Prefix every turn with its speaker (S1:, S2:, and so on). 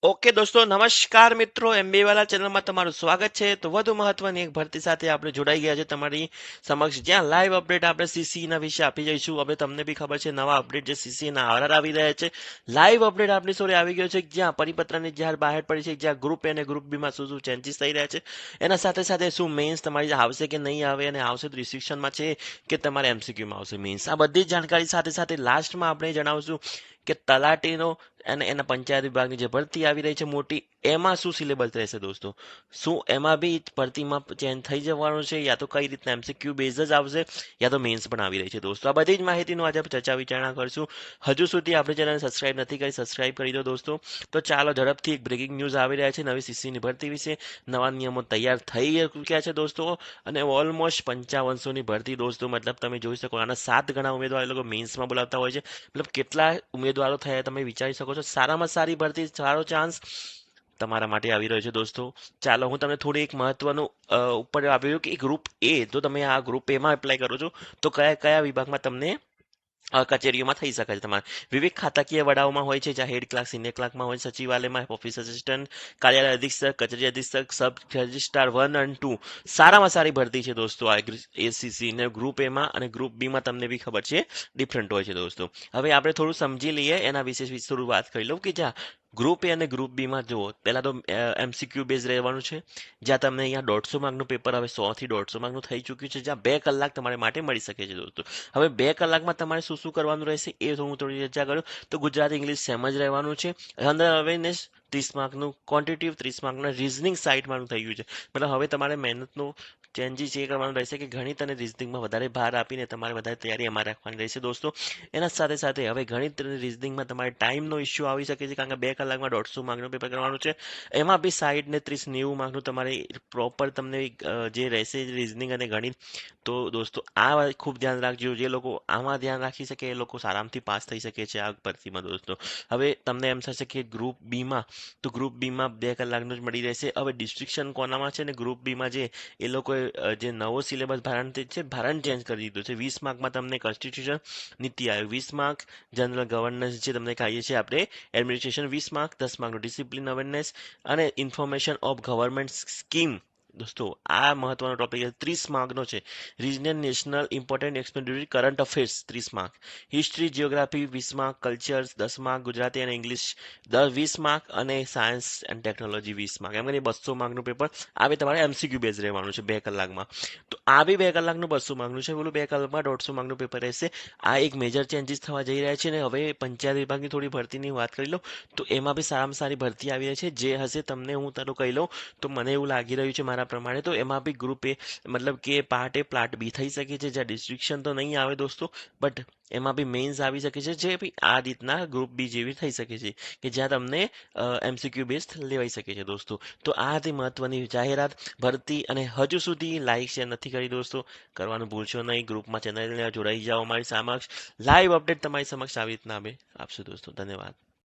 S1: Okay દોસ્તો, નમસ્કાર મિત્રો. એમબી વાલા ચેનલમાં તમારું સ્વાગત છે. તો વધુ મહત્વની એક ભરતી સાથે આપણે જોડાઈ ગયા છે તમારી સમક્ષ, જ્યાં લાઈવ અપડેટ આપણે સીસી ના વિશે આપી જઈશું. હવે તમને બી ખબર છે નવા અપડેટ જે સીસી ના આરઆર આવી રહ્યા છે. લાઈવ અપડેટ આપણી સોરે આવી ગયો છે, જ્યાં પરિપત્રની જાહેર બહાર પડી છે, જ્યાં ગ્રુપ એ અને ગ્રુપ બી માં શું શું ચેન્જીસ થઈ રહ્યા છે, એના સાથે સાથે શું મેન્સ તમારી આવશે કે નહીં આવે, અને આવશે તો રિસ્ટ્રિક્શનમાં છે કે તમારે એમસીક્યુમાં આવશે મેન્સ. આ બધી જ જાણકારી સાથે સાથે લાસ્ટમાં આપણે જણાવશું કે તલાટીનો અને એના પંચાયત વિભાગની જે ભરતી આવી રહી છે મોટી, એમાં શું સિલેબસ રહેશે દોસ્તો. શું એમાં બી ભરતીમાં ચેન્જ થઈ જવાનું છે, યા તો કઈ રીતના એમસીક્યુ બેઝ જ આવશે, યા તો મેન્સ પણ આવી રહી છે દોસ્તો. આ બધી જ માહિતીનું આજે આપણે ચર્ચા વિચારણા કરશું. હજુ સુધી આપણે ચેનલ સબસ્ક્રાઇબ નથી કરી, સબસ્ક્રાઇબ કરી દો દોસ્તો. તો ચાલો ઝડપથી એક બ્રેકિંગ ન્યૂઝ આવી રહ્યા છે નવી સીસીની ભરતી વિશે. નવા નિયમો તૈયાર થઈ ચૂક્યા છે દોસ્તો, અને ઓલમોસ્ટ 5500ની ભરતી દોસ્તો. મતલબ તમે જોઈ શકો, આના 7 ગણા ઉમેદવાર એ લોકો મેન્સમાં બોલાવતા હોય છે. મતલબ કેટલા ઉમેદવારો થયા તમે વિચારી શકો છો. સારામાં સારી ભરતી, સારો ચાન્સ તમારા માટે આવી રહ્યો છે દોસ્તો. ચાલો હું તમને થોડી એક મહત્વનું ઉપર આપ્યું કે ગ્રુપ એ, જો તમે આ ગ્રુપ એમાં એપ્લાય કરો છો તો કયા કયા વિભાગમાં તમને કચેરીઓમાં થઈ શકે છે. તમારે વિવિધ ખાતાકીય વડાઓમાં હોય છે, જ્યાં હેડ ક્લાર્ક, સિનિયર ક્લાર્કમાં હોય, સચિવાલયમાં, ઓફિસ આસિસ્ટન્ટ, કાર્યાલય અધિક્ષક, કચેરી અધિક્ષક, સબ રજિસ્ટ્રાર 1 અને 2. સારામાં સારી ભરતી છે દોસ્તો આ એસીસી ને ગ્રુપ એમાં. અને ગ્રુપ બીમાં તમને બી ખબર છે ડિફરન્ટ હોય છે દોસ્તો. હવે આપણે થોડું સમજી લઈએ એના વિશે થોડું વાત કરી લઉં કે જ્યાં ગ્રુપ એ અને ગ્રુપ બીમાં જુઓ, પહેલા તો એમસીક્યુ બેઝ રહેવાનું છે, જ્યાં તમને અહીંયા 150 માર્કનું પેપર હવે 100 થી 150 માર્કનું થઈ ચૂક્યું છે, જ્યાં 2 કલાક તમારે માટે મળી શકે છે દોસ્તો. હવે 2 કલાકમાં તમારે શું શું કરવાનું રહેશે એ હું થોડી ચર્ચા કરું. તો ગુજરાતી ઇંગ્લિશ સેમ જ રહેવાનું છે. જનરલ અવેરનેસ 30 માર્કનું, ક્વોન્ટિટિવ 30 માર્કનું, રીઝનિંગ 60 માર્કનું થઈ ગયું છે. મતલબ હવે તમારે મહેનતનું ચેન્જીસ એ કરવાનું રહેશે કે ગણિત અને રીઝનિંગમાં વધારે ભાર આપીને તમારે વધારે તૈયારી અમારે રાખવાની રહેશે દોસ્તો. એના સાથે સાથે હવે ગણિત અને રીઝનિંગમાં તમારે ટાઈમનો ઇસ્યુ આવી શકે છે, કારણ કે 2 કલાકમાં 150 માર્કનું પેપર કરવાનું છે. એમાં બી 60 ને 30 90 માર્કનું તમારે પ્રોપર તમને જે રહેશે રીઝનિંગ અને ગણિત. તો દોસ્તો આ વાત ખૂબ ધ્યાન રાખજો. જે લોકો આમાં ધ્યાન રાખી શકે એ લોકો આરામથી પાસ થઈ શકે છે આ ભરતીમાં દોસ્તો. હવે તમને એમ થશે કે ગ્રુપ બીમાં, તો ગ્રુપ બીમાં 2 કલાકનું જ મળી રહેશે. હવે ડિસ્ટ્રિક્શન કોનામાં છે ને ગ્રુપ બીમાં જે એ લોકોએ જે નવો સિલેબસ ભારણ છે, ભારણ ચેન્જ કરી દીધું છે. 20 માર્કમાં તમને constitution, NITI Aayog 20 mark, general governance જે તમને કહીએ છીએ આપણે એડમિનિસ્ટ્રેશન 20 માર્ક, 10 માર્કનું ડિસિપ્લિન અવેરનેસ અને ઇન્ફોર્મેશન ઓફ ગવર્મેન્ટ સ્કીમ. દોસ્તો આ મહત્વનો ટોપિક 30 માર્કનો છે. Regional national important expenditure current affairs 30 mark, history geography 20 mark, cultures 10 mark, Gujarati અને ઇંગ્લિશ 20 માર્ક, અને સાયન્સ એન્ડ ટેકનોલોજી 20 માર્ક. એમ કરીને 200 માર્કનું પેપર આવે. તમારે એમસીક્યુ બેઝ રહેવાનું છે 2 કલાકમાં. તો આ બી 2 કલાકનું 200 માર્કનું છે. બોલું 2 કલાકમાં 150 માર્કનું પેપર રહેશે. આ એક મેજર ચેન્જીસ થવા જઈ રહ્યા છે. ને હવે પંચાયત વિભાગની થોડી ભરતીની વાત કરી લો, તો એમાં બી સારામાં સારી ભરતી આવી રહી છે. જે હશે તમને હું તારું કહી લઉં, તો મને એવું લાગી રહ્યું છે મારા પ્રમાણે, તો એમાં બી ગ્રુપ એ મતલબ કે પાર્ટ એ પ્લાટ બી થઈ શકે છે, જ્યાં ડિસ્ટ્રિક્શન તો નહીં આવે દોસ્તો, બટ એમાં બી મેન્સ આવી શકે છે, જે બી આ રીતના ગ્રુપ બી જેવી થઈ શકે છે, કે જ્યાં તમને એમસીક્યુ બેઝ લેવાઈ શકે છે દોસ્તો. તો આ હતી મહત્વની જાહેરાત ભરતી. અને હજુ સુધી લાઈક શેર નથી કરી દોસ્તો, કરવાનું ભૂલશો નહીં. ગ્રુપમાં ચેનલને જોડાઈ જાઓ અમારી સમક્ષ. લાઈવ અપડેટ તમારી સમક્ષ આવી રીતના આપશે દોસ્તો. ધન્યવાદ.